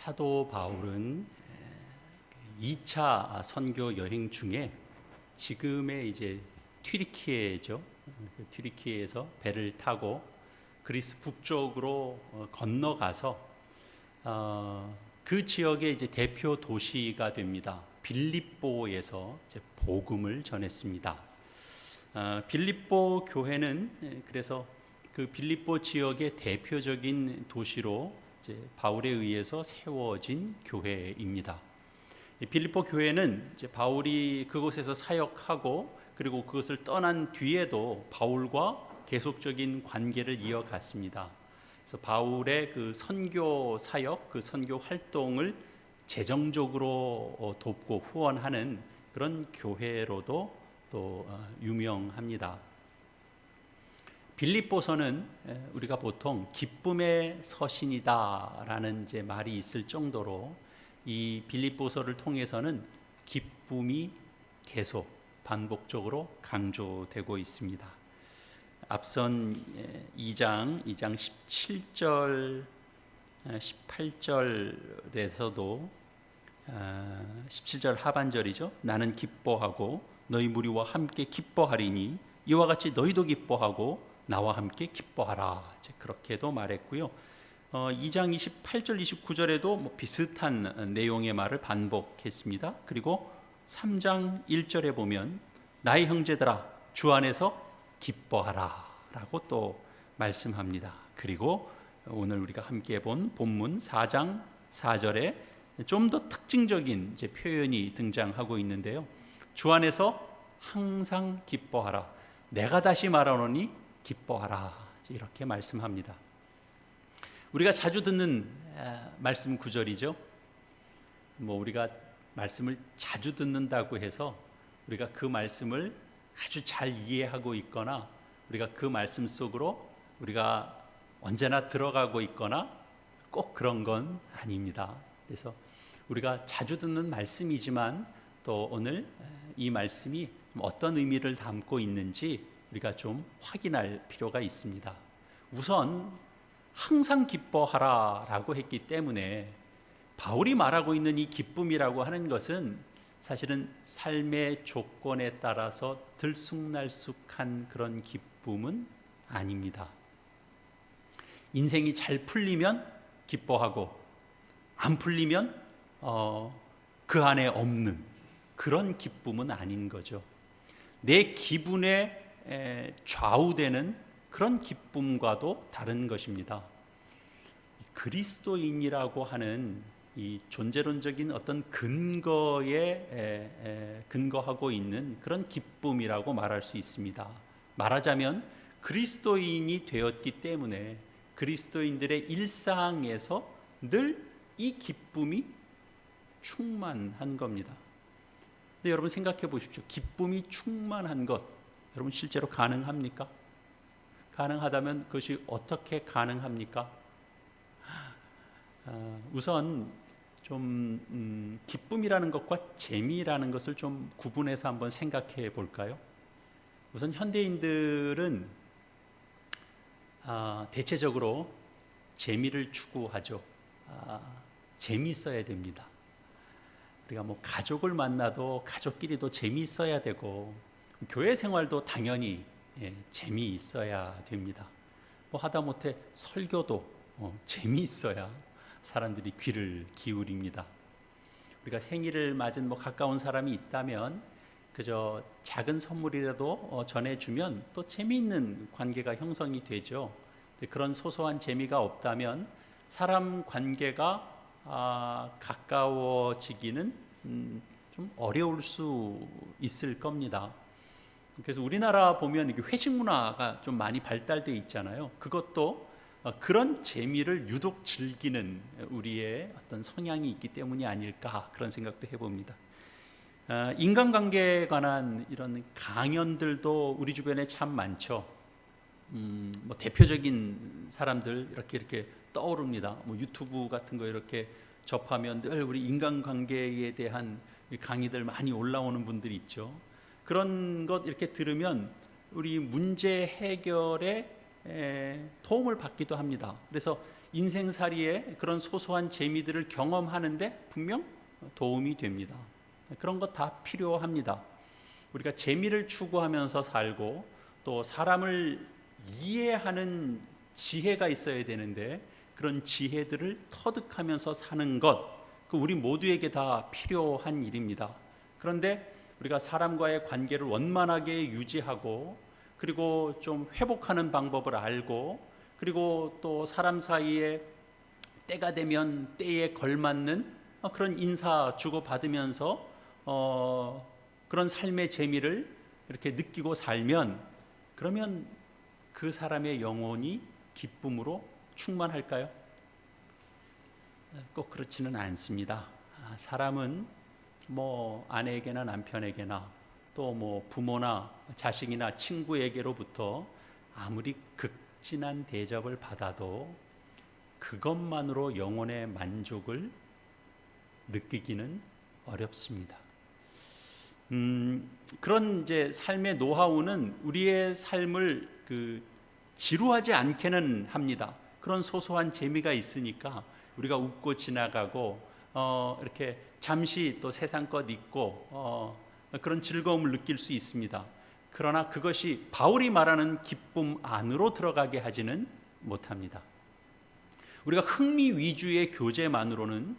사도 바울은 2차 선교 여행 중에 지금의 이제 튀르키예죠. 튀르키예에서 배를 타고 그리스 북쪽으로 건너가서 그 지역의 이제 대표 도시가 됩니다. 빌립보에서 이제 복음을 전했습니다. 빌립보 교회는 그래서 그 빌립보 지역의 대표적인 도시로 이제 바울에 의해서 세워진 교회입니다. 빌립보 교회는 이제 바울이 그곳에서 사역하고 그리고 그것을 떠난 뒤에도 바울과 계속적인 관계를 이어갔습니다. 그래서 바울의 그 선교 사역, 그 선교 활동을 재정적으로 돕고 후원하는 그런 교회로도 또 유명합니다. 빌립보서는 우리가 보통 기쁨의 서신이다라는 이제 말이 있을 정도로 이 빌립보서를 통해서는 기쁨이 계속 반복적으로 강조되고 있습니다. 앞선 2장 17절, 18절에서도 17절 하반절이죠. 나는 기뻐하고 너희 무리와 함께 기뻐하리니 이와 같이 너희도 기뻐하고 나와 함께 기뻐하라. 그렇게도 말했고요. 2장 28절 29절에도 비슷한 내용의 말을 반복했습니다. 그리고 3장 1절에 보면 나의 형제들아 주 안에서 기뻐하라 라고 또 말씀합니다. 그리고 오늘 우리가 함께 본 본문 4장 4절에 좀 더 특징적인 이제 표현이 등장하고 있는데요. 주 안에서 항상 기뻐하라. 내가 다시 말하노니 기뻐하라. 이렇게 말씀합니다. 우리가 자주 듣는 말씀 구절이죠. 우리가 말씀을 자주 듣는다고 해서 우리가 그 말씀을 아주 잘 이해하고 있거나 우리가 그 말씀 속으로 우리가 언제나 들어가고 있거나 꼭 그런 건 아닙니다. 그래서 우리가 자주 듣는 말씀이지만 또 오늘 이 말씀이 어떤 의미를 담고 있는지 우리가 좀 확인할 필요가 있습니다. 우선 항상 기뻐하라 라고 했기 때문에 바울이 말하고 있는 이 기쁨이라고 하는 것은 사실은 삶의 조건에 따라서 들쑥날쑥한 그런 기쁨은 아닙니다. 인생이 잘 풀리면 기뻐하고 안 풀리면 그 안에 없는 그런 기쁨은 아닌 거죠. 내 기분에 좌우되는 그런 기쁨과도 다른 것입니다. 그리스도인이라고 하는 이 존재론적인 어떤 근거에 근거하고 있는 그런 기쁨이라고 말할 수 있습니다. 말하자면 그리스도인이 되었기 때문에 그리스도인들의 일상에서 늘 이 기쁨이 충만한 겁니다. 근데 여러분 생각해 보십시오. 기쁨이 충만한 것, 여러분 실제로 가능합니까? 가능하다면 그것이 어떻게 가능합니까? 우선 좀 기쁨이라는 것과 재미라는 것을 좀 구분해서 한번 생각해 볼까요? 우선 현대인들은 대체적으로 재미를 추구하죠. 재미있어야 됩니다. 우리가 가족을 만나도 가족끼리도 재미있어야 되고 교회 생활도 당연히 재미있어야 됩니다. 하다못해 설교도 재미있어야 사람들이 귀를 기울입니다. 우리가 생일을 맞은 가까운 사람이 있다면 그저 작은 선물이라도 전해주면 또 재미있는 관계가 형성이 되죠. 그런 소소한 재미가 없다면 사람 관계가 가까워지기는 좀 어려울 수 있을 겁니다. 그래서 우리나라 보면 회식 문화가 좀 많이 발달되어 있잖아요. 그것도 그런 재미를 유독 즐기는 우리의 어떤 성향이 있기 때문이 아닐까 그런 생각도 해봅니다. 인간관계에 관한 이런 강연들도 우리 주변에 참 많죠. 대표적인 사람들 이렇게 떠오릅니다. 유튜브 같은 거 이렇게 접하면 늘 우리 인간관계에 대한 강의들 많이 올라오는 분들이 있죠. 그런 것 이렇게 들으면 우리 문제 해결에 도움을 받기도 합니다. 그래서 인생살이의 그런 소소한 재미들을 경험하는데 분명 도움이 됩니다. 그런 것 다 필요합니다. 우리가 재미를 추구하면서 살고 또 사람을 이해하는 지혜가 있어야 되는데 그런 지혜들을 터득하면서 사는 것, 그 우리 모두에게 다 필요한 일입니다. 그런데 우리가 사람과의 관계를 원만하게 유지하고 그리고 좀 회복하는 방법을 알고 그리고 또 사람 사이에 때가 되면 때에 걸맞는 그런 인사 주고받으면서 그런 삶의 재미를 이렇게 느끼고 살면 그러면 그 사람의 영혼이 기쁨으로 충만할까요? 꼭 그렇지는 않습니다. 사람은 뭐 아내에게나 남편에게나 또 뭐 부모나 자식이나 친구에게로부터 아무리 극진한 대접을 받아도 그것만으로 영혼의 만족을 느끼기는 어렵습니다. 그런 이제 삶의 노하우는 우리의 삶을 지루하지 않게는 합니다. 그런 소소한 재미가 있으니까 우리가 웃고 지나가고 이렇게 잠시 또 세상 것 잊고 그런 즐거움을 느낄 수 있습니다. 그러나 그것이 바울이 말하는 기쁨 안으로 들어가게 하지는 못합니다. 우리가 흥미 위주의 교제만으로는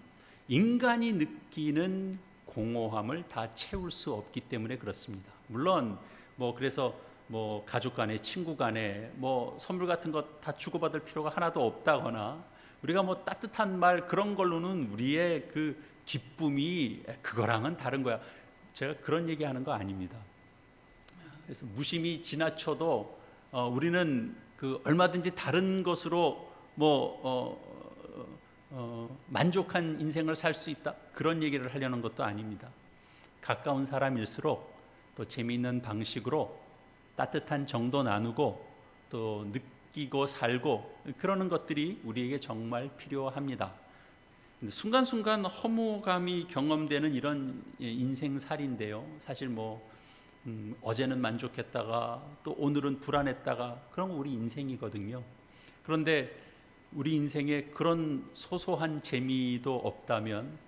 인간이 느끼는 공허함을 다 채울 수 없기 때문에 그렇습니다. 물론 그래서 가족 간에 친구 간에 선물 같은 것 다 주고받을 필요가 하나도 없다거나 우리가 따뜻한 말 그런 걸로는 우리의 그 기쁨이 그거랑은 다른 거야. 제가 그런 얘기하는 거 아닙니다. 그래서 무심히 지나쳐도 우리는 얼마든지 다른 것으로 만족한 인생을 살 수 있다 그런 얘기를 하려는 것도 아닙니다. 가까운 사람일수록 또 재미있는 방식으로 따뜻한 정도 나누고 또 느끼고 살고 그러는 것들이 우리에게 정말 필요합니다. 순간순간 허무감이 경험되는 이런 인생살인데요. 사실 어제는 만족했다가 또 오늘은 불안했다가 그런 거 우리 인생이거든요. 그런데 우리 인생에 그런 소소한 재미도 없다면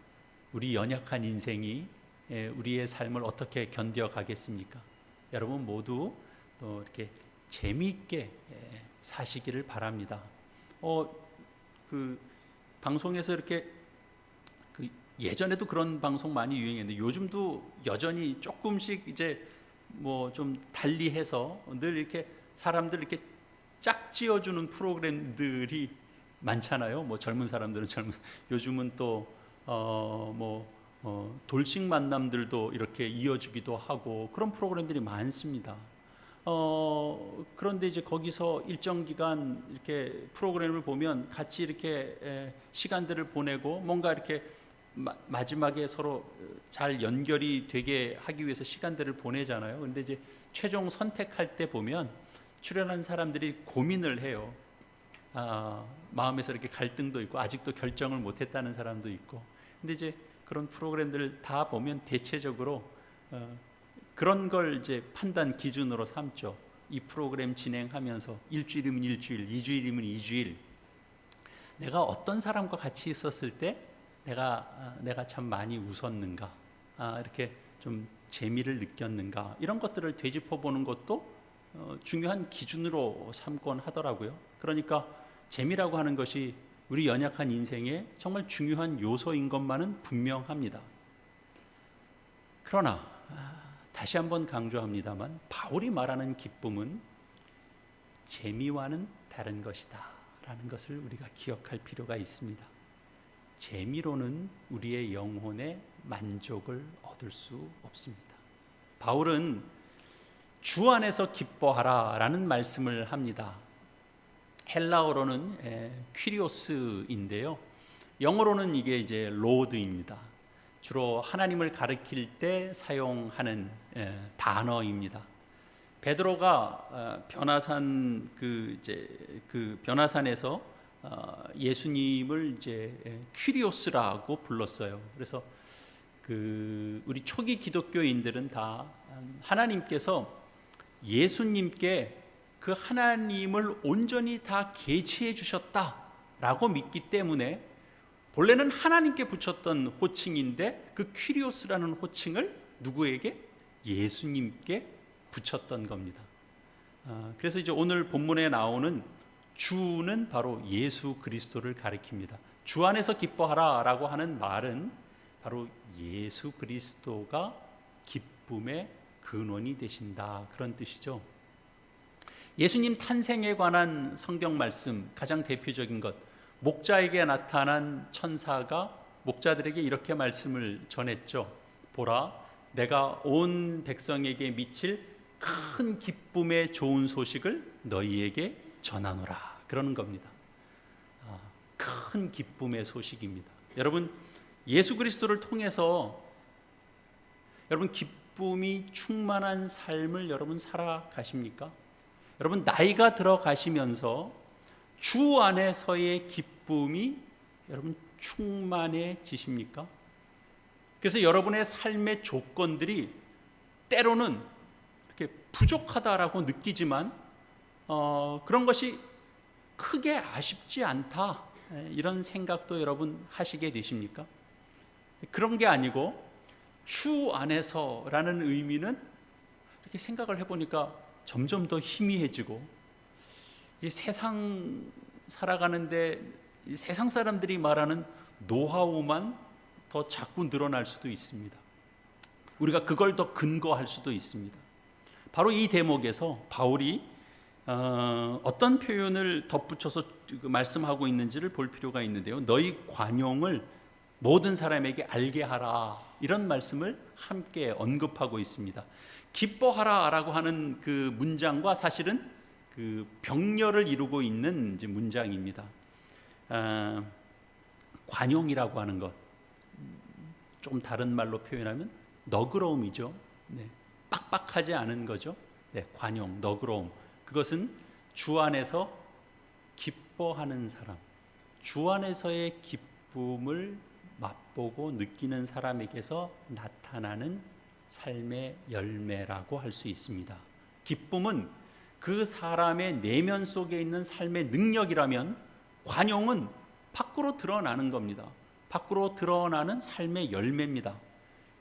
우리 연약한 인생이 우리의 삶을 어떻게 견뎌가겠습니까? 여러분 모두 또 이렇게 재미있게 사시기를 바랍니다. 방송에서 이렇게 예전에도 그런 방송 많이 유행했는데 요즘도 여전히 조금씩 이제 좀 달리해서 늘 이렇게 사람들 이렇게 짝지어주는 프로그램들이 많잖아요. 젊은 사람들은 요즘은 또 돌식 만남들도 이렇게 이어주기도 하고 그런 프로그램들이 많습니다. 그런데 이제 거기서 일정 기간 이렇게 프로그램을 보면 같이 이렇게 시간들을 보내고 뭔가 이렇게 마지막에 서로 잘 연결이 되게 하기 위해서 시간들을 보내잖아요. 근데 이제 최종 선택할 때 보면 출연한 사람들이 고민을 해요. 마음에서 이렇게 갈등도 있고 아직도 결정을 못했다는 사람도 있고. 근데 이제 그런 프로그램들을 다 보면 대체적으로 그런 걸 이제 판단 기준으로 삼죠. 이 프로그램 진행하면서 일주일이면 일주일, 2주일이면 2주일 내가 어떤 사람과 같이 있었을 때 내가 참 많이 웃었는가, 이렇게 좀 재미를 느꼈는가 이런 것들을 되짚어 보는 것도 중요한 기준으로 삼곤 하더라고요. 그러니까 재미라고 하는 것이 우리 연약한 인생에 정말 중요한 요소인 것만은 분명합니다. 그러나 다시 한번 강조합니다만 바울이 말하는 기쁨은 재미와는 다른 것이다 라는 것을 우리가 기억할 필요가 있습니다. 재미로는 우리의 영혼의 만족을 얻을 수 없습니다. 바울은 주 안에서 기뻐하라 라는 말씀을 합니다. 헬라어로는 퀴리오스인데요. 영어로는 이게 이제 로드입니다. 주로 하나님을 가리킬 때 사용하는 단어입니다. 베드로가 변화산 변화산에서 예수님을 이제 퀴리오스라고 불렀어요. 그래서 우리 초기 기독교인들은 다 하나님께서 예수님께 그 하나님을 온전히 다 계시해 주셨다 라고 믿기 때문에 본래는 하나님께 붙였던 호칭인데 그 퀴리오스라는 호칭을 누구에게? 예수님께 붙였던 겁니다. 그래서 이제 오늘 본문에 나오는 주는 바로 예수 그리스도를 가리킵니다. 주 안에서 기뻐하라 라고 하는 말은 바로 예수 그리스도가 기쁨의 근원이 되신다, 그런 뜻이죠. 예수님 탄생에 관한 성경 말씀 가장 대표적인 것, 목자에게 나타난 천사가 목자들에게 이렇게 말씀을 전했죠. 보라, 내가 온 백성에게 미칠 큰 기쁨의 좋은 소식을 너희에게 전하노라, 그러는 겁니다. 큰 기쁨의 소식입니다. 여러분, 예수 그리스도를 통해서 여러분 기쁨이 충만한 삶을 여러분 살아가십니까? 여러분 나이가 들어가시면서 주 안에서의 기쁨이 여러분 충만해지십니까? 그래서 여러분의 삶의 조건들이 때로는 이렇게 부족하다라고 느끼지만 그런 것이 크게 아쉽지 않다, 이런 생각도 여러분 하시게 되십니까? 그런 게 아니고 주 안에서라는 의미는 이렇게 생각을 해보니까 점점 더 희미해지고, 이 세상 살아가는데 이 세상 사람들이 말하는 노하우만 더 자꾸 늘어날 수도 있습니다. 우리가 그걸 더 근거할 수도 있습니다. 바로 이 대목에서 바울이 어떤 표현을 덧붙여서 말씀하고 있는지를 볼 필요가 있는데요. 너희 관용을 모든 사람에게 알게 하라, 이런 말씀을 함께 언급하고 있습니다. 기뻐하라라고 하는 그 문장과 사실은 그 병렬을 이루고 있는 이제 문장입니다. 관용이라고 하는 것, 좀 다른 말로 표현하면 너그러움이죠. 네, 빡빡하지 않은 거죠. 네, 관용, 너그러움. 그것은 주 안에서 기뻐하는 사람, 주 안에서의 기쁨을 맛보고 느끼는 사람에게서 나타나는 삶의 열매라고 할 수 있습니다. 기쁨은 그 사람의 내면 속에 있는 삶의 능력이라면 관용은 밖으로 드러나는 겁니다. 밖으로 드러나는 삶의 열매입니다.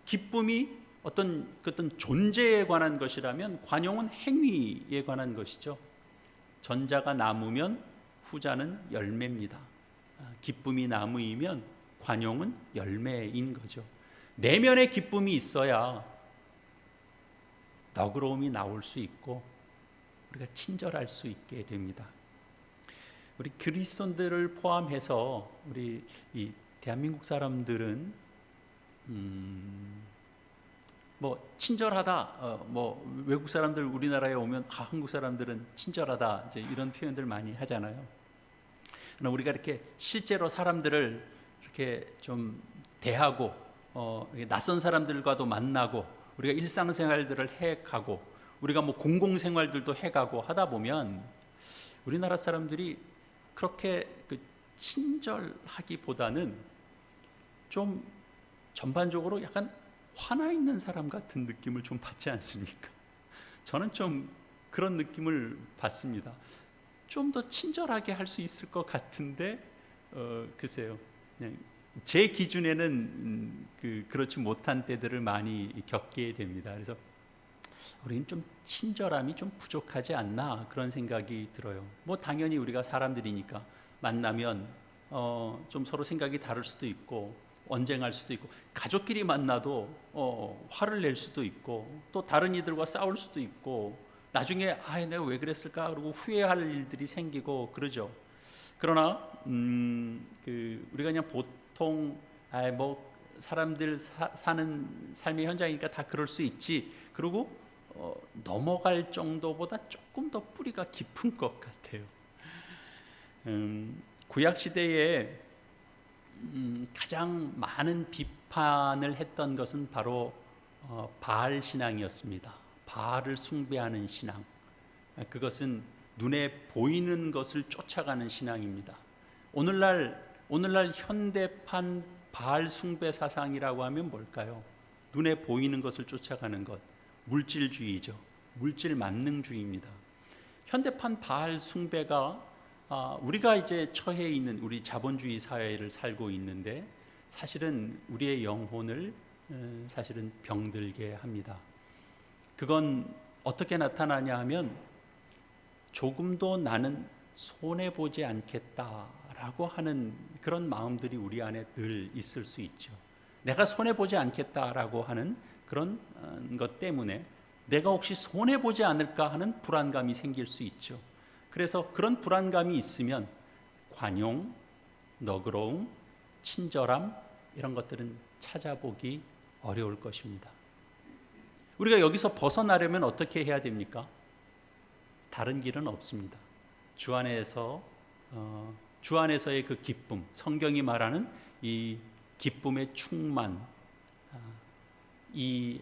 기쁨이 어떤 존재에 관한 것이라면 관용은 행위에 관한 것이죠. 전자가 나무면 후자는 열매입니다. 기쁨이 나무이면 관용은 열매인 거죠. 내면의 기쁨이 있어야 너그러움이 나올 수 있고 우리가 친절할 수 있게 됩니다. 우리 그리스도인들을 포함해서 우리 이 대한민국 사람들은 뭐 친절하다, 뭐 외국 사람들 우리나라에 오면 한국 사람들은 친절하다, 이제 이런 표현들 많이 하잖아요. 그러나 우리가 이렇게 실제로 사람들을 이렇게 좀 대하고 낯선 사람들과도 만나고 우리가 일상생활들을 해가고 우리가 뭐 공공생활들도 해가고 하다 보면 우리나라 사람들이 그렇게 친절하기보다는 좀 전반적으로 약간 화나 있는 사람 같은 느낌을 좀 받지 않습니까? 저는 좀 그런 느낌을 받습니다. 좀 더 친절하게 할 수 있을 것 같은데 글쎄요, 제 기준에는 그렇지 못한 때들을 많이 겪게 됩니다. 그래서 우리는 좀 친절함이 좀 부족하지 않나, 그런 생각이 들어요. 뭐 당연히 우리가 사람들이니까 만나면 좀 서로 생각이 다를 수도 있고 언쟁할 수도 있고, 가족끼리 만나도 화를 낼 수도 있고 또 다른 이들과 싸울 수도 있고 나중에 내가 왜 그랬을까 그러고 후회할 일들이 생기고 그러죠. 그러나 우리가 그냥 보통 뭐 사람들 사는 삶의 현장이니까 다 그럴 수 있지, 그리고 넘어갈 정도보다 조금 더 뿌리가 깊은 것 같아요. 구약 시대에 가장 많은 비판을 했던 것은 바로 바알 신앙이었습니다. 바알을 숭배하는 신앙, 그것은 눈에 보이는 것을 쫓아가는 신앙입니다. 오늘날 현대판 바알 숭배 사상이라고 하면 뭘까요? 눈에 보이는 것을 쫓아가는 것, 물질주의죠. 물질 만능주의입니다. 현대판 바알 숭배가 우리가 이제 처해 있는 우리 자본주의 사회를 살고 있는데 사실은 우리의 영혼을 사실은 병들게 합니다. 그건 어떻게 나타나냐 하면 조금도 나는 손해보지 않겠다라고 하는 그런 마음들이 우리 안에 늘 있을 수 있죠. 내가 손해보지 않겠다라고 하는 그런 것 때문에 내가 혹시 손해보지 않을까 하는 불안감이 생길 수 있죠. 그래서 그런 불안감이 있으면 관용, 너그러움, 친절함 이런 것들은 찾아보기 어려울 것입니다. 우리가 여기서 벗어나려면 어떻게 해야 됩니까? 다른 길은 없습니다. 주 안에서의 그 기쁨, 성경이 말하는 이 기쁨의 충만, 이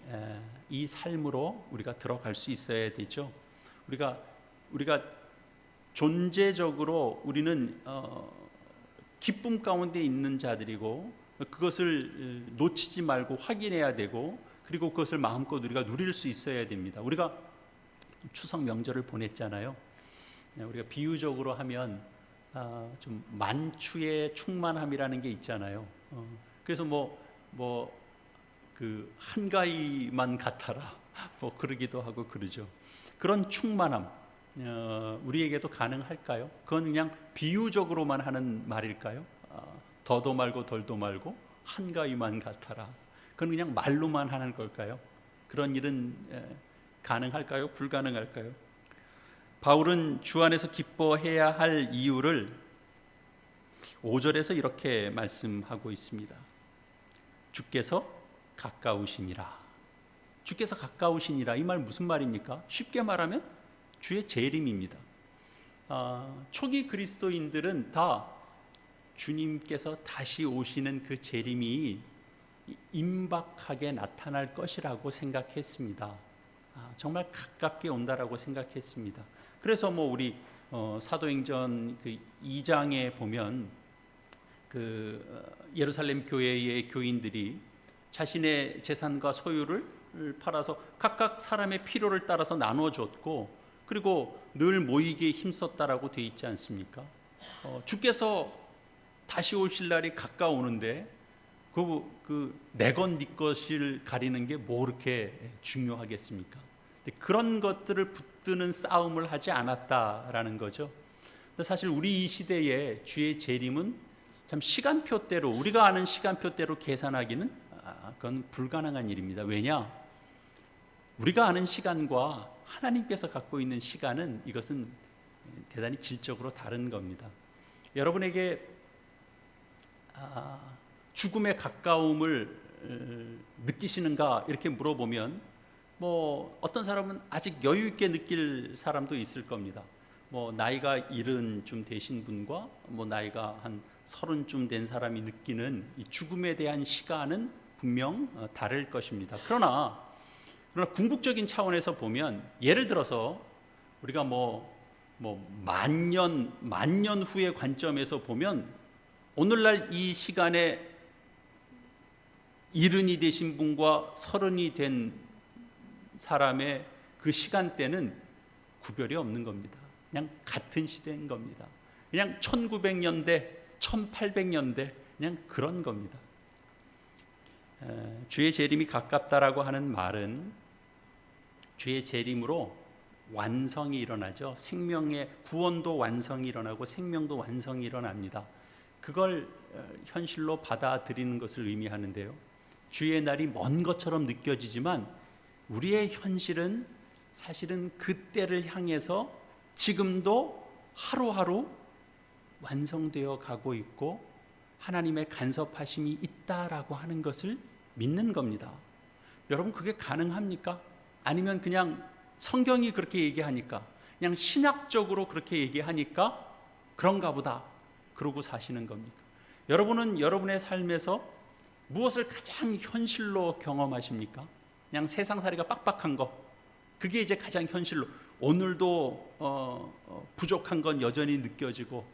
삶으로 우리가 들어갈 수 있어야 되죠. 우리가 존재적으로 우리는 기쁨 가운데 있는 자들이고 그것을 놓치지 말고 확인해야 되고 그리고 그것을 마음껏 우리가 누릴 수 있어야 됩니다. 우리가 추석 명절을 보냈잖아요. 우리가 비유적으로 하면 좀 만추의 충만함이라는 게 있잖아요. 그래서 그 한가위만 같아라 뭐 그러기도 하고 그러죠. 그런 충만함 우리에게도 가능할까요? 그건 그냥 비유적으로만 하는 말일까요? 더도 말고 덜도 말고 한가위만 같아라. 그건 그냥 말로만 하는 걸까요? 그런 일은 가능할까요? 불가능할까요? 바울은 주 안에서 기뻐해야 할 이유를 5절에서 이렇게 말씀하고 있습니다. 주께서 가까우시니라. 주께서 가까우시니라. 이 말 무슨 말입니까? 쉽게 말하면 주의 재림입니다. 초기 그리스도인들은 다 주님께서 다시 오시는 그 재림이 임박하게 나타날 것이라고 생각했습니다. 정말 가깝게 온다라고 생각했습니다. 그래서 우리 사도행전 그 2장에 보면 그 예루살렘 교회의 교인들이 자신의 재산과 소유를 팔아서 각각 사람의 필요를 따라서 나눠 줬고 그리고 늘 모이기에 힘썼다라고 돼 있지 않습니까? 주께서 다시 오실 날이 가까우는데 내 것 네 것을 가리는 게 뭐 그렇게 중요하겠습니까? 그런 것들을 붙드는 싸움을 하지 않았다라는 거죠. 사실 우리 이 시대에 주의 재림은 참 시간표대로 우리가 아는 시간표대로 계산하기는 그건 불가능한 일입니다. 왜냐? 우리가 아는 시간과 하나님께서 갖고 있는 시간은 이것은 대단히 질적으로 다른 겁니다. 여러분에게 죽음의 가까움을 느끼시는가 이렇게 물어보면 어떤 사람은 아직 여유 있게 느낄 사람도 있을 겁니다. 나이가 70쯤 되신 분과 나이가 한 30쯤 된 사람이 느끼는 이 죽음에 대한 시간은 분명 다를 것입니다. 그러나 궁극적인 차원에서 보면 예를 들어서 우리가 만년 후의 관점에서 보면 오늘날 이 시간에 70이 되신 분과 30이 된 사람의 그 시간대는 구별이 없는 겁니다. 그냥 같은 시대인 겁니다. 그냥 1900년대, 1800년대 그냥 그런 겁니다. 주의 재림이 가깝다라고 하는 말은 주의 재림으로 완성이 일어나죠. 생명의 구원도 완성이 일어나고 생명도 완성이 일어납니다. 그걸 현실로 받아들이는 것을 의미하는데요. 주의 날이 먼 것처럼 느껴지지만 우리의 현실은 사실은 그때를 향해서 지금도 하루하루 완성되어 가고 있고 하나님의 간섭하심이 있다라고 하는 것을 믿는 겁니다. 여러분 그게 가능합니까? 아니면 그냥 성경이 그렇게 얘기하니까 그냥 신학적으로 그렇게 얘기하니까 그런가 보다 그러고 사시는 겁니까? 여러분은 여러분의 삶에서 무엇을 가장 현실로 경험하십니까? 그냥 세상살이가 빡빡한 거 그게 이제 가장 현실로 오늘도 부족한 건 여전히 느껴지고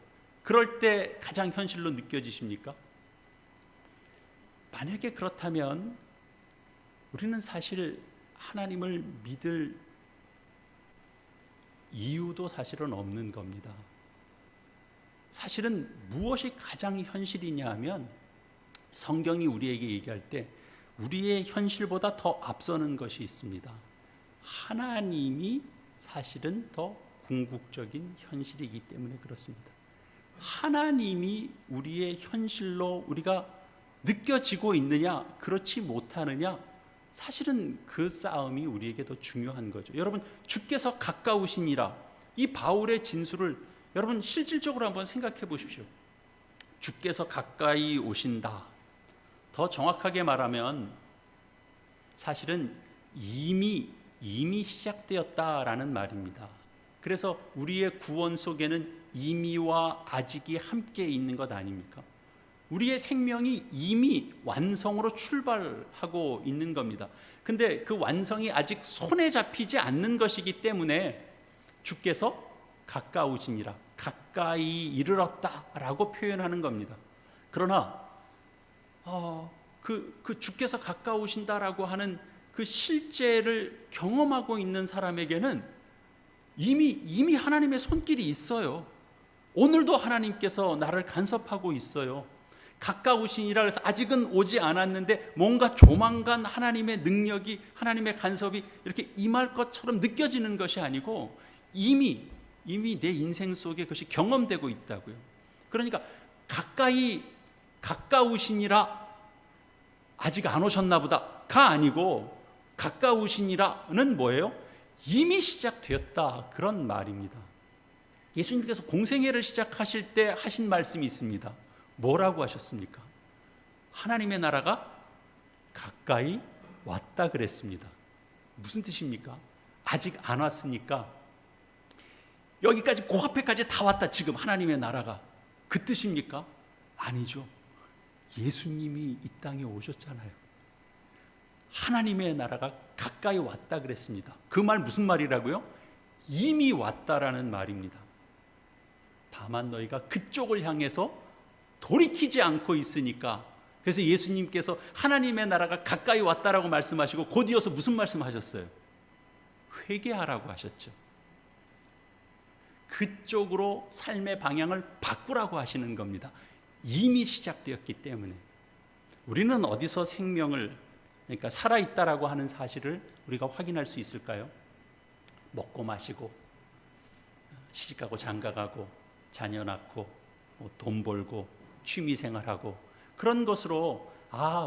그럴 때 가장 현실로 느껴지십니까? 만약에 그렇다면 우리는 사실 하나님을 믿을 이유도 사실은 없는 겁니다. 사실은 무엇이 가장 현실이냐 하면 성경이 우리에게 얘기할 때 우리의 현실보다 더 앞서는 것이 있습니다. 하나님이 사실은 더 궁극적인 현실이기 때문에 그렇습니다. 하나님이 우리의 현실로 우리가 느껴지고 있느냐, 그렇지 못하느냐, 사실은 그 싸움이 우리에게 더 중요한 거죠. 여러분, 주께서 가까우시니라, 이 바울의 진술을 여러분 실질적으로 한번 생각해 보십시오. 주께서 가까이 오신다. 더 정확하게 말하면 사실은 이미 시작되었다라는 말입니다. 그래서 우리의 구원 속에는 이미와 아직이 함께 있는 것 아닙니까? 우리의 생명이 이미 완성으로 출발하고 있는 겁니다. 근데 그 완성이 아직 손에 잡히지 않는 것이기 때문에 주께서 가까우시니라, 가까이 이르렀다라고 표현하는 겁니다. 그러나 그 주께서 가까우신다라고 하는 그 실제를 경험하고 있는 사람에게는 이미 하나님의 손길이 있어요. 오늘도 하나님께서 나를 간섭하고 있어요. 가까우시니라, 그래서 아직은 오지 않았는데 뭔가 조만간 하나님의 능력이, 하나님의 간섭이 이렇게 임할 것처럼 느껴지는 것이 아니고 이미 내 인생 속에 그것이 경험되고 있다고요. 그러니까 가까우시니라, 아직 안 오셨나 보다가 아니고 가까우시니라는 뭐예요? 이미 시작되었다, 그런 말입니다. 예수님께서 공생애를 시작하실 때 하신 말씀이 있습니다. 뭐라고 하셨습니까? 하나님의 나라가 가까이 왔다 그랬습니다. 무슨 뜻입니까? 아직 안 왔으니까 여기까지, 코앞에까지 다 왔다, 지금 하나님의 나라가, 그 뜻입니까? 아니죠. 예수님이 이 땅에 오셨잖아요. 하나님의 나라가 가까이 왔다 그랬습니다. 그 말 무슨 말이라고요? 이미 왔다라는 말입니다. 다만 너희가 그쪽을 향해서 돌이키지 않고 있으니까. 그래서 예수님께서 하나님의 나라가 가까이 왔다라고 말씀하시고 곧 이어서 무슨 말씀하셨어요? 회개하라고 하셨죠. 그쪽으로 삶의 방향을 바꾸라고 하시는 겁니다. 이미 시작되었기 때문에. 우리는 어디서 생명을, 그러니까 살아있다라고 하는 사실을 우리가 확인할 수 있을까요? 먹고 마시고 시집가고 장가가고 자녀 낳고 돈 벌고 취미생활하고 그런 것으로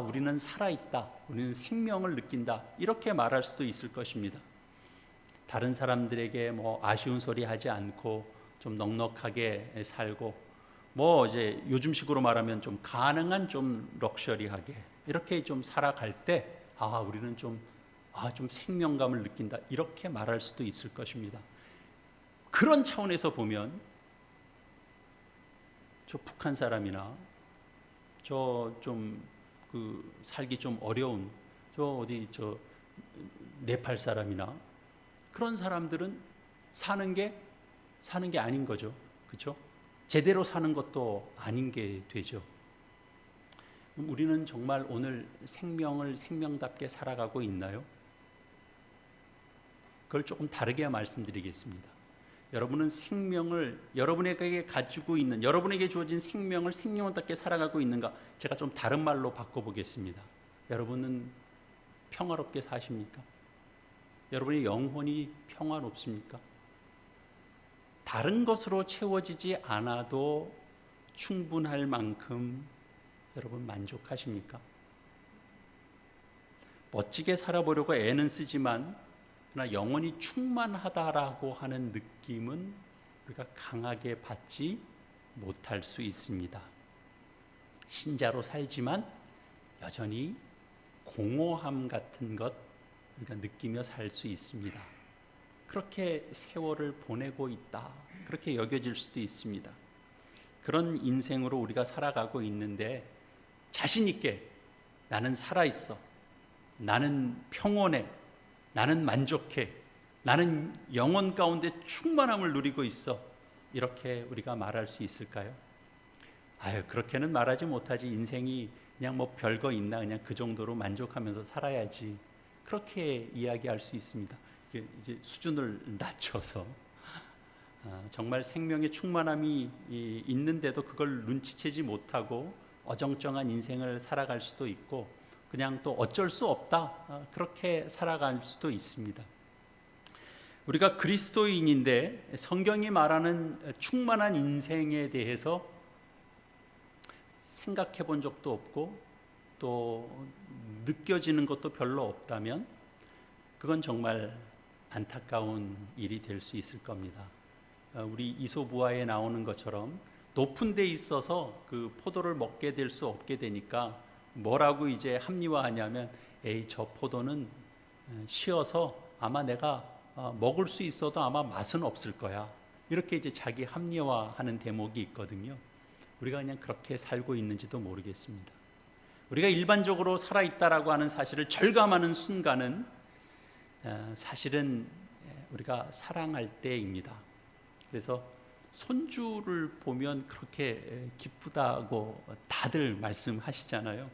우리는 살아있다, 우리는 생명을 느낀다, 이렇게 말할 수도 있을 것입니다. 다른 사람들에게 아쉬운 소리 하지 않고 좀 넉넉하게 살고 이제 요즘식으로 말하면 좀 가능한 좀 럭셔리하게 이렇게 좀 살아갈 때 우리는 좀 생명감을 느낀다, 이렇게 말할 수도 있을 것입니다. 그런 차원에서 보면 저 북한 사람이나 저 좀 살기 좀 어려운 저 네팔 사람이나 그런 사람들은 사는 게 아닌 거죠. 그렇죠? 제대로 사는 것도 아닌 게 되죠. 우리는 정말 오늘 생명을 생명답게 살아가고 있나요? 그걸 조금 다르게 말씀드리겠습니다. 여러분은 생명을, 여러분에게 가지고 있는, 여러분에게 주어진 생명을 생명답게 살아가고 있는가? 제가 좀 다른 말로 바꿔보겠습니다. 여러분은 평화롭게 사십니까? 여러분의 영혼이 평화롭습니까? 다른 것으로 채워지지 않아도 충분할 만큼 여러분 만족하십니까? 멋지게 살아보려고 애는 쓰지만 그러나 영원히 충만하다라고 하는 느낌은 우리가 강하게 받지 못할 수 있습니다. 신자로 살지만 여전히 공허함 같은 것 우리가 느끼며 살 수 있습니다. 그렇게 세월을 보내고 있다, 그렇게 여겨질 수도 있습니다. 그런 인생으로 우리가 살아가고 있는데 자신 있게 나는 살아있어, 나는 평온해, 나는 만족해, 나는 영혼 가운데 충만함을 누리고 있어, 이렇게 우리가 말할 수 있을까요? 그렇게는 말하지 못하지. 인생이 그냥 별거 있나, 그냥 그 정도로 만족하면서 살아야지, 그렇게 이야기할 수 있습니다. 이제 수준을 낮춰서 정말 생명의 충만함이 있는데도 그걸 눈치채지 못하고 어정쩡한 인생을 살아갈 수도 있고, 그냥 또 어쩔 수 없다, 그렇게 살아갈 수도 있습니다. 우리가 그리스도인인데 성경이 말하는 충만한 인생에 대해서 생각해 본 적도 없고 또 느껴지는 것도 별로 없다면 그건 정말 안타까운 일이 될 수 있을 겁니다. 우리 이솝우화에 나오는 것처럼 높은 데 있어서 그 포도를 먹게 될 수 없게 되니까 뭐라고 이제 합리화하냐면, 에이, 저 포도는 쉬어서 아마 내가 먹을 수 있어도 아마 맛은 없을 거야, 이렇게 이제 자기 합리화하는 대목이 있거든요. 우리가 그냥 그렇게 살고 있는지도 모르겠습니다. 우리가 일반적으로 살아있다라고 하는 사실을 절감하는 순간은 사실은 우리가 사랑할 때입니다. 그래서 손주를 보면 그렇게 기쁘다고 다들 말씀하시잖아요.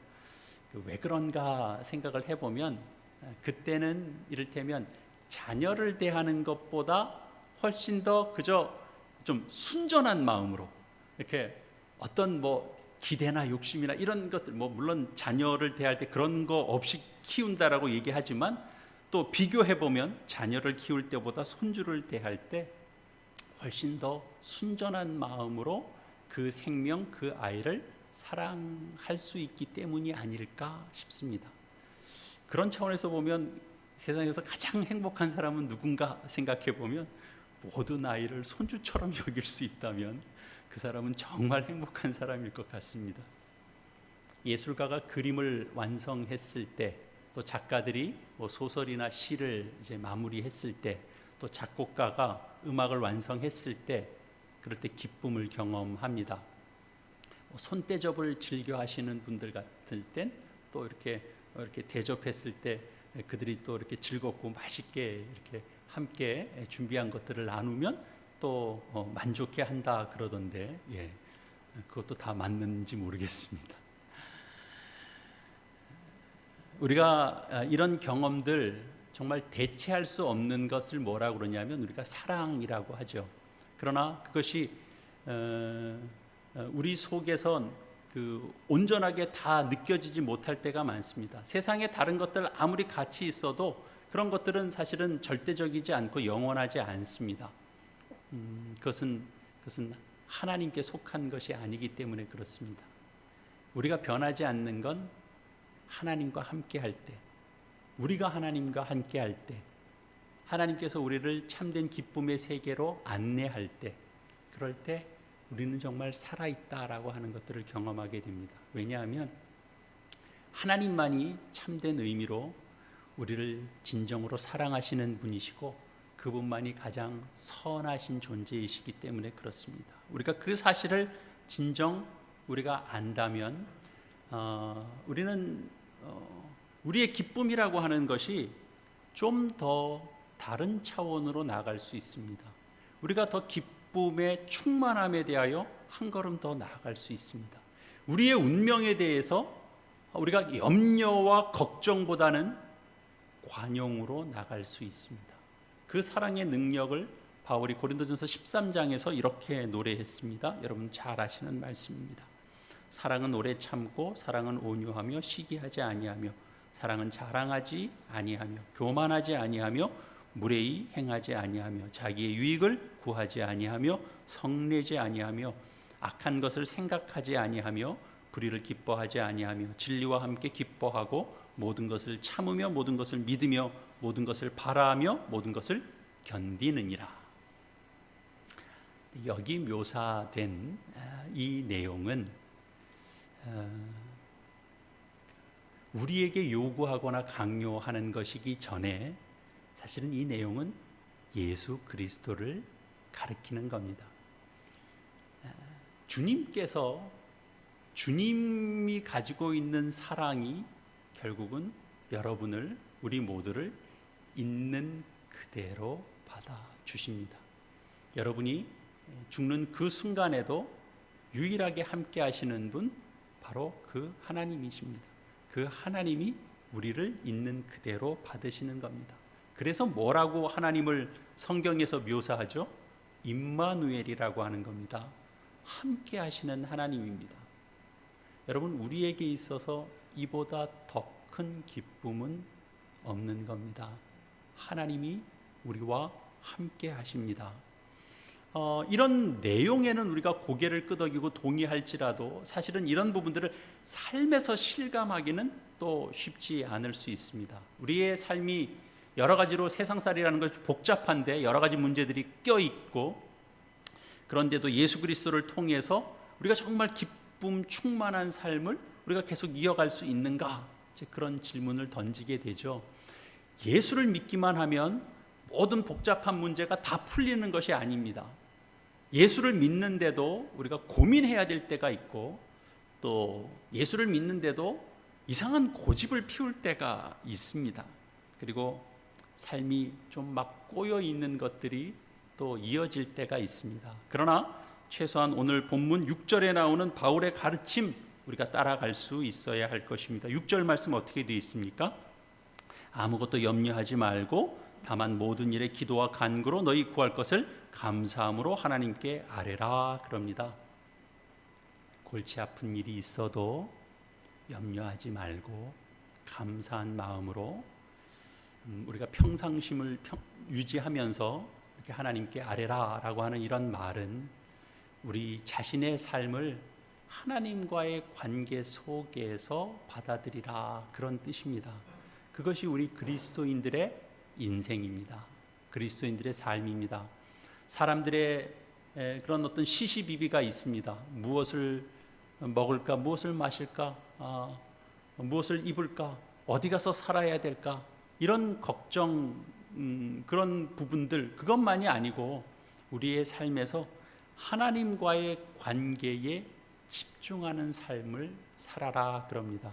왜 그런가 생각을 해보면, 그때는 이를테면 자녀를 대하는 것보다 훨씬 더 그저 좀 순전한 마음으로, 이렇게 어떤 기대나 욕심이나 이런 것들, 물론 자녀를 대할 때 그런 거 없이 키운다라고 얘기하지만, 또 비교해보면 자녀를 키울 때보다 손주를 대할 때 훨씬 더 순전한 마음으로 그 생명, 그 아이를 사랑할 수 있기 때문이 아닐까 싶습니다. 그런 차원에서 보면 세상에서 가장 행복한 사람은 누군가 생각해 보면, 모든 아이를 손주처럼 여길 수 있다면 그 사람은 정말 행복한 사람일 것 같습니다. 예술가가 그림을 완성했을 때, 또 작가들이 소설이나 시를 이제 마무리했을 때, 또 작곡가가 음악을 완성했을 때, 그럴 때 기쁨을 경험합니다. 손대접을 즐겨 하시는 분들 같을 땐 또 이렇게 대접했을 때 그들이 또 이렇게 즐겁고 맛있게 이렇게 함께 준비한 것들을 나누면 또 만족해 한다 그러던데, 그것도 다 맞는지 모르겠습니다. 우리가 이런 경험들, 정말 대체할 수 없는 것을 뭐라고 그러냐면 우리가 사랑이라고 하죠. 그러나 그것이 우리 속에선 온전하게 다 느껴지지 못할 때가 많습니다. 세상에 다른 것들 아무리 같이 있어도 그런 것들은 사실은 절대적이지 않고 영원하지 않습니다. 그것은 하나님께 속한 것이 아니기 때문에 그렇습니다. 우리가 변하지 않는 건 하나님과 함께 할 때, 우리가 하나님과 함께 할 때, 하나님께서 우리를 참된 기쁨의 세계로 안내할 때, 그럴 때 우리는 정말 살아있다라고 하는 것들을 경험하게 됩니다. 왜냐하면 하나님만이 참된 의미로 우리를 진정으로 사랑하시는 분이시고, 그분만이 가장 선하신 존재이시기 때문에 그렇습니다. 우리가 그 사실을 진정 우리가 안다면 우리는 우리의 기쁨이라고 하는 것이 좀 더 다른 차원으로 나아갈 수 있습니다. 우리가 더 기쁨의 충만함에 대하여 한 걸음 더 나아갈 수 있습니다. 우리의 운명에 대해서 우리가 염려와 걱정보다는 관용으로 나갈 수 있습니다. 그 사랑의 능력을 바울이 고린도전서 13장에서 이렇게 노래했습니다. 여러분 잘 아시는 말씀입니다. 사랑은 오래 참고, 사랑은 온유하며 시기하지 아니하며, 사랑은 자랑하지 아니하며 교만하지 아니하며 무례히 행하지 아니하며 자기의 유익을 구하지 아니하며 성내지 아니하며 악한 것을 생각하지 아니하며 불의를 기뻐하지 아니하며 진리와 함께 기뻐하고 모든 것을 참으며 모든 것을 믿으며 모든 것을 바라하며 모든 것을 견디느니라. 여기 묘사된 이 내용은 우리에게 요구하거나 강요하는 것이기 전에 사실은 이 내용은 예수 그리스도를 가리키는 겁니다. 주님이 가지고 있는 사랑이 결국은 여러분을, 우리 모두를 있는 그대로 받아주십니다. 여러분이 죽는 그 순간에도 유일하게 함께 하시는 분, 바로 그 하나님이십니다. 그 하나님이 우리를 있는 그대로 받으시는 겁니다. 그래서 뭐라고 하나님을 성경에서 묘사하죠? 임마누엘이라고 하는 겁니다. 함께 하시는 하나님입니다. 여러분, 우리에게 있어서 이보다 더 큰 기쁨은 없는 겁니다. 하나님이 우리와 함께 하십니다. 이런 내용에는 우리가 고개를 끄덕이고 동의할지라도 사실은 이런 부분들을 삶에서 실감하기는 또 쉽지 않을 수 있습니다. 우리의 삶이 여러 가지로 세상살이라는 것이 복잡한데 여러 가지 문제들이 껴있고, 그런데도 예수 그리스도를 통해서 우리가 정말 기쁨 충만한 삶을 우리가 계속 이어갈 수 있는가, 이제 그런 질문을 던지게 되죠. 예수를 믿기만 하면 모든 복잡한 문제가 다 풀리는 것이 아닙니다. 예수를 믿는데도 우리가 고민해야 될 때가 있고, 또 예수를 믿는데도 이상한 고집을 피울 때가 있습니다. 그리고 삶이 좀 막 꼬여 있는 것들이 또 이어질 때가 있습니다. 그러나 최소한 오늘 본문 6절에 나오는 바울의 가르침, 우리가 따라갈 수 있어야 할 것입니다. 6절 말씀 어떻게 되어 있습니까? 아무것도 염려하지 말고 다만 모든 일에 기도와 간구로 너희 구할 것을 감사함으로 하나님께 아뢰라, 그럽니다. 골치 아픈 일이 있어도 염려하지 말고 감사한 마음으로 우리가 평상심을 유지하면서 이렇게 하나님께 아뢰라 라고 하는 이런 말은 우리 자신의 삶을 하나님과의 관계 속에서 받아들이라, 그런 뜻입니다. 그것이 우리 그리스도인들의 인생입니다. 그리스도인들의 삶입니다. 사람들의 그런 어떤 시시비비가 있습니다. 무엇을 먹을까, 무엇을 마실까, 무엇을 입을까, 어디 가서 살아야 될까, 이런 걱정, 그런 부분들, 그것만이 아니고 우리의 삶에서 하나님과의 관계에 집중하는 삶을 살아라, 그럽니다.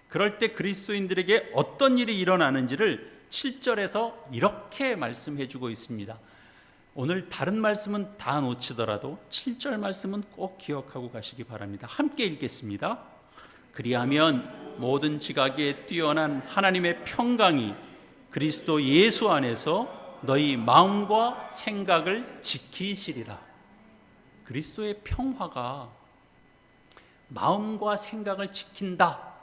그럴 때 그리스도인들에게 어떤 일이 일어나는지를 7절에서 이렇게 말씀해 주고 있습니다. 오늘 다른 말씀은 다 놓치더라도 7절 말씀은 꼭 기억하고 가시기 바랍니다. 함께 읽겠습니다. 그리하면 모든 지각에 뛰어난 하나님의 평강이 그리스도 예수 안에서 너희 마음과 생각을 지키시리라. 그리스도의 평화가 마음과 생각을 지킨다.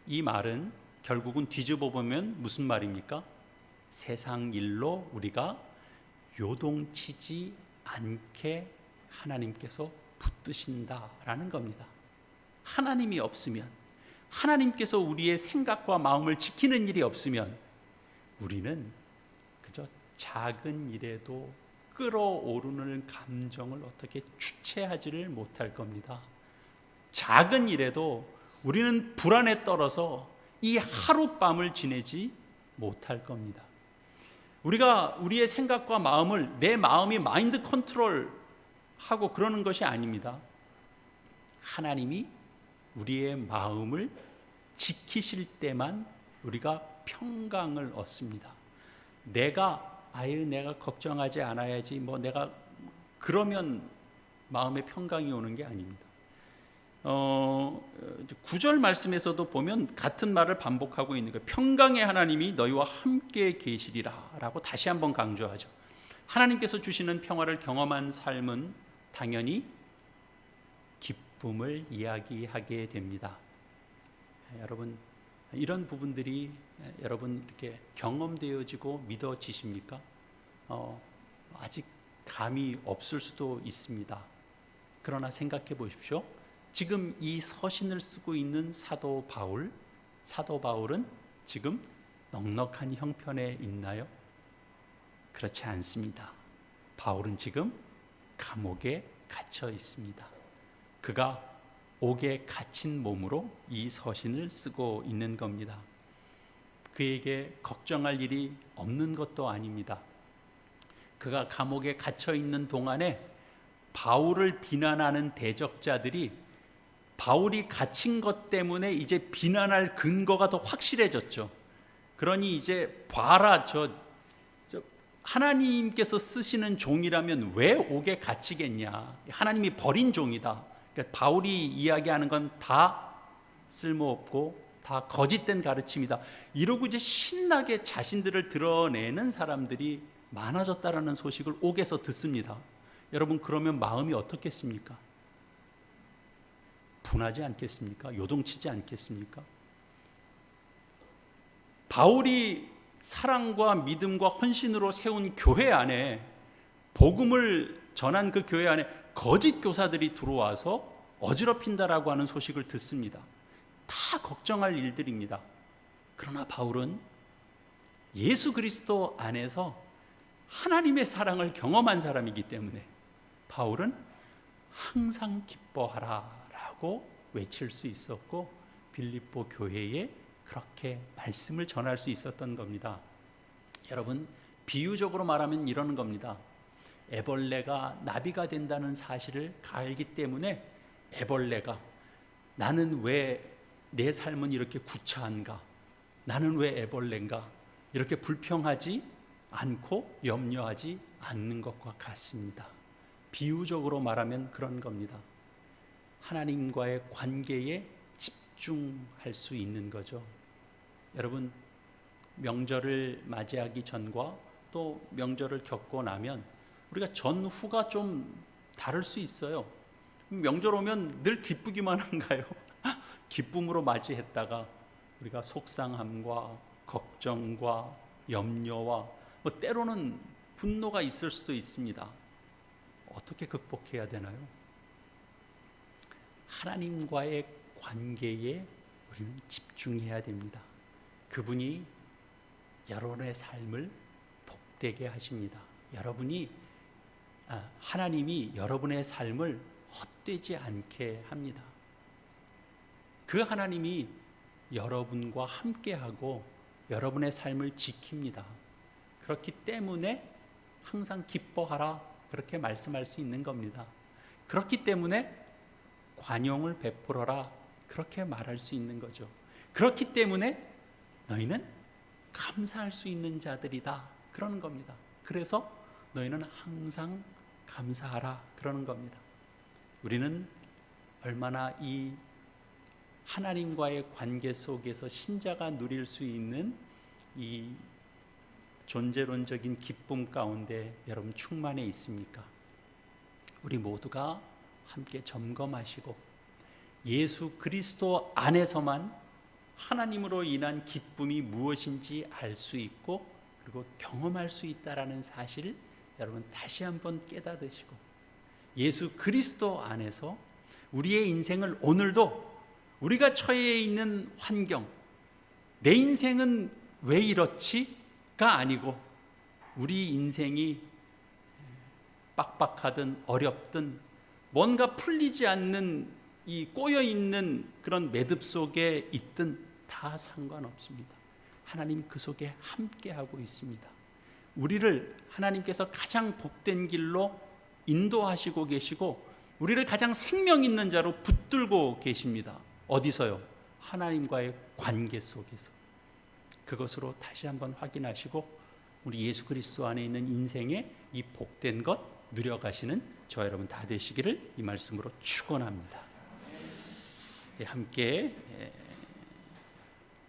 이 말은 결국은 뒤집어 보면 무슨 말입니까? 세상 일로 우리가 요동치지 않게 하나님께서 붙드신다라는 겁니다. 하나님이 없으면, 하나님께서 우리의 생각과 마음을 지키는 일이 없으면 우리는 그저 작은 일에도 끌어오르는 감정을 어떻게 주체하지를 못할 겁니다. 작은 일에도 우리는 불안에 떨어서 이 하룻밤을 지내지 못할 겁니다. 우리가 우리의 생각과 마음을, 내 마음이 마인드 컨트롤하고 그러는 것이 아닙니다. 하나님이 우리의 마음을 지키실 때만 우리가 평강을 얻습니다. 내가 걱정하지 않아야지, 내가 그러면 마음에 평강이 오는 게 아닙니다. 9절 말씀에서도 보면 같은 말을 반복하고 있는 거예요. 평강의 하나님이 너희와 함께 계시리라 라고 다시 한번 강조하죠. 하나님께서 주시는 평화를 경험한 삶은 당연히 기쁨을 이야기하게 됩니다. 여러분, 이런 부분들이 여러분 이렇게 경험되어지고 믿어지십니까? 아직 감이 없을 수도 있습니다. 그러나 생각해 보십시오. 지금 이 서신을 쓰고 있는 사도 바울은 지금 넉넉한 형편에 있나요? 그렇지 않습니다. 바울은 지금 감옥에 갇혀 있습니다. 그가 옥에 갇힌 몸으로 이 서신을 쓰고 있는 겁니다. 그에게 걱정할 일이 없는 것도 아닙니다. 그가 감옥에 갇혀 있는 동안에 바울을 비난하는 대적자들이 바울이 갇힌 것 때문에 이제 비난할 근거가 더 확실해졌죠. 그러니 이제 봐라, 저 하나님께서 쓰시는 종이라면 왜 옥에 갇히겠냐, 하나님이 버린 종이다. 그러니까 바울이 이야기하는 건 다 쓸모없고 다 거짓된 가르침이다. 이러고 이제 신나게 자신들을 드러내는 사람들이 많아졌다라는 소식을 옥에서 듣습니다. 여러분, 그러면 마음이 어떻겠습니까? 분하지 않겠습니까? 요동치지 않겠습니까? 바울이 사랑과 믿음과 헌신으로 세운 교회 안에, 복음을 전한 그 교회 안에 거짓 교사들이 들어와서 어지럽힌다라고 하는 소식을 듣습니다. 다 걱정할 일들입니다. 그러나 바울은 예수 그리스도 안에서 하나님의 사랑을 경험한 사람이기 때문에 바울은 항상 기뻐하라 라고 외칠 수 있었고, 빌립보 교회에 그렇게 말씀을 전할 수 있었던 겁니다. 여러분, 비유적으로 말하면 이러는 겁니다. 애벌레가 나비가 된다는 사실을 알기 때문에 애벌레가 나는 왜 내 삶은 이렇게 구차한가, 나는 왜 애벌레인가, 이렇게 불평하지 않고 염려하지 않는 것과 같습니다. 비유적으로 말하면 그런 겁니다. 하나님과의 관계에 집중할 수 있는 거죠. 여러분, 명절을 맞이하기 전과 또 명절을 겪고 나면 우리가 전후가 좀 다를 수 있어요. 명절 오면 늘 기쁘기만 한가요? 기쁨으로 맞이했다가 우리가 속상함과 걱정과 염려와 때로는 분노가 있을 수도 있습니다. 어떻게 극복해야 되나요? 하나님과의 관계에 우리는 집중해야 됩니다. 그분이 여러분의 삶을 복되게 하십니다. 하나님이 여러분의 삶을 헛되지 않게 합니다. 그 하나님이 여러분과 함께하고 여러분의 삶을 지킵니다. 그렇기 때문에 항상 기뻐하라, 그렇게 말씀할 수 있는 겁니다. 그렇기 때문에 관용을 베풀어라, 그렇게 말할 수 있는 거죠. 그렇기 때문에 너희는 감사할 수 있는 자들이다, 그러는 겁니다. 그래서 너희는 항상 감사하라, 그러는 겁니다. 우리는 얼마나 이 하나님과의 관계 속에서 신자가 누릴 수 있는 이 존재론적인 기쁨 가운데 여러분 충만해 있습니까? 우리 모두가 함께 점검하시고 예수 그리스도 안에서만 하나님으로 인한 기쁨이 무엇인지 알 수 있고 그리고 경험할 수 있다라는 사실을 여러분 다시 한번 깨닫으시고, 예수 그리스도 안에서 우리의 인생을 오늘도 우리가 처해 있는 환경, 내 인생은 왜 이렇지가 아니고 우리 인생이 빡빡하든 어렵든 뭔가 풀리지 않는 이 꼬여있는 그런 매듭 속에 있든 다 상관없습니다. 하나님 그 속에 함께하고 있습니다. 우리를 하나님께서 가장 복된 길로 인도하시고 계시고 우리를 가장 생명 있는 자로 붙들고 계십니다. 어디서요? 하나님과의 관계 속에서. 그것으로 다시 한번 확인하시고 우리 예수 그리스도 안에 있는 인생의 이 복된 것 누려가시는 저와 여러분 다 되시기를 이 말씀으로 축원합니다. 함께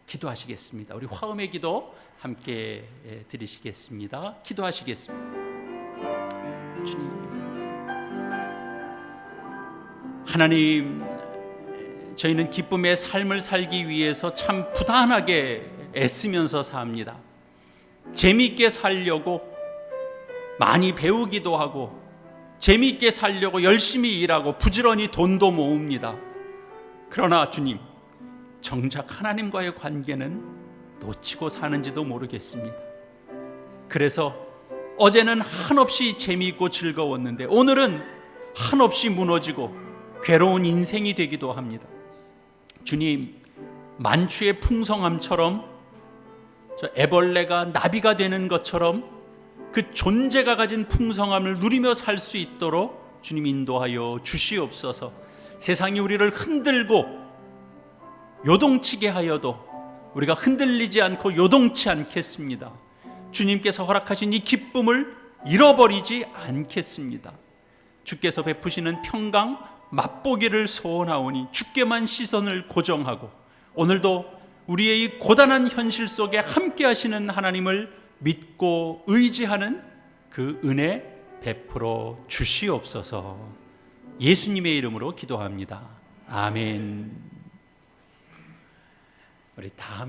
기도하시겠습니다. 우리 화음의 기도 함께 드리시겠습니다. 기도하시겠습니다. 주님, 하나님, 저희는 기쁨의 삶을 살기 위해서 참 부단하게 애쓰면서 삽니다. 재미있게 살려고 많이 배우기도 하고 재미있게 살려고 열심히 일하고 부지런히 돈도 모읍니다. 그러나 주님, 정작 하나님과의 관계는 놓치고 사는지도 모르겠습니다. 그래서 어제는 한없이 재미있고 즐거웠는데 오늘은 한없이 무너지고 괴로운 인생이 되기도 합니다. 주님, 만추의 풍성함처럼 저 애벌레가 나비가 되는 것처럼 그 존재가 가진 풍성함을 누리며 살 수 있도록 주님 인도하여 주시옵소서. 세상이 우리를 흔들고 요동치게 하여도 우리가 흔들리지 않고 요동치 않겠습니다. 주님께서 허락하신 이 기쁨을 잃어버리지 않겠습니다. 주께서 베푸시는 평강 맛보기를 소원하오니 주께만 시선을 고정하고 오늘도 우리의 이 고단한 현실 속에 함께 하시는 하나님을 믿고 의지하는 그 은혜 베풀어 주시옵소서. 예수님의 이름으로 기도합니다. 아멘. 우리 다음